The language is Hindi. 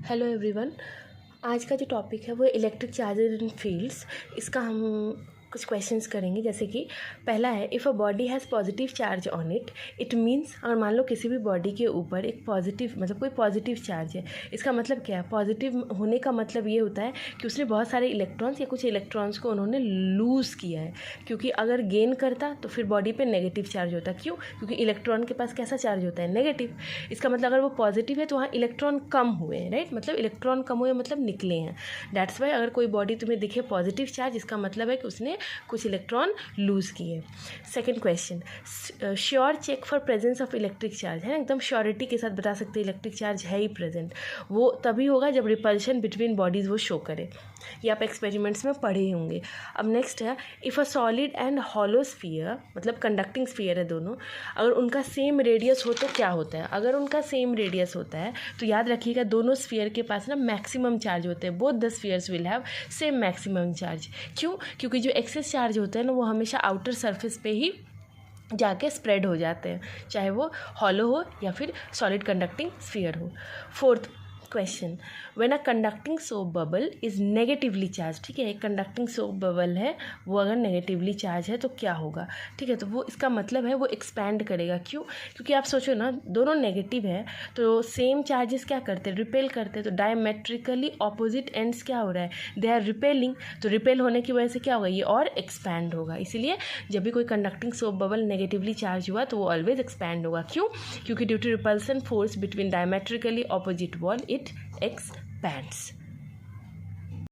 Hello everyone. आज का जो टॉपिक है वो इलेक्ट्रिक चार्जेस इन फील्ड्स। इसका हम कुछ क्वेश्चंस करेंगे। जैसे कि पहला है, if a body has positive charge on it, it means अगर मान लो किसी भी बॉडी के ऊपर एक पॉजिटिव कोई पॉजिटिव चार्ज है, इसका मतलब क्या है? पॉजिटिव होने का मतलब ये होता है कि उसने बहुत सारे इलेक्ट्रॉन्स या कुछ इलेक्ट्रॉन्स को उन्होंने लूज़ किया है। क्योंकि अगर गेन करता तो फिर बॉडी पे नेगेटिव चार्ज होता। क्यों? क्योंकि इलेक्ट्रॉन के पास कैसा चार्ज होता है? नेगेटिव। इसका मतलब अगर वो पॉजिटिव है तो वहाँ इलेक्ट्रॉन कम हुए हैं, राइट? मतलब इलेक्ट्रॉन कम हुए मतलब निकले हैं। दैट्स वाई अगर कोई बॉडी तुम्हें दिखे पॉजिटिव चार्ज, इसका मतलब है कि उसने कुछ इलेक्ट्रॉन लूज़ किए। Second question, sure check for presence of electric charge है ना, एकदम श्योरिटी के साथ बता सकते हैं इलेक्ट्रिक चार्ज है ही प्रेजेंट। वो तभी होगा जब रिपल्शन बिटवीन बॉडीज़ वो शो करे। ये आप एक्सपेरिमेंट्स में पढ़े होंगे। अब नेक्स्ट है, if a solid and hollow sphere, मतलब कंडक्टिंग स्फीयर है दोनों, अगर उनका सेम रेडियस हो तो क्या होता है? अगर उनका सेम रेडियस होता है तो याद रखिएगा दोनों स्फीयर के पास ना मैक्सिमम चार्ज होते हैं। Both the spheres will have same maximum charge. क्यों? क्योंकि जो एक्सेस चार्ज होते हैं ना वो हमेशा आउटर सरफेस पे ही जाके स्प्रेड हो जाते हैं, चाहे वो हॉलो हो या फिर सॉलिड कंडक्टिंग स्फीयर हो। Fourth question, when a conducting soap bubble is negatively charge, ठीक है, एक कंडक्टिंग सोप बबल है वो अगर नेगेटिवली चार्ज है तो क्या होगा? ठीक है, तो वो इसका मतलब है वो एक्सपैंड करेगा। क्यों? क्योंकि आप सोचो ना, दोनों नेगेटिव है तो सेम चार्जेस क्या करते हैं? रिपेल करते हैं। तो डायमेट्रिकली ऑपोजिट एंड्स क्या हो रहा है? They are repelling. तो रिपेल होने की वजह से क्या होगा? ये और एक्सपैंड होगा। इसीलिए जब भी कोई conducting soap bubble negatively charge हुआ तो वो ऑलवेज एक्सपैंड होगा। क्यों? क्योंकि due to repulsion force between diametrically opposite wall it expands.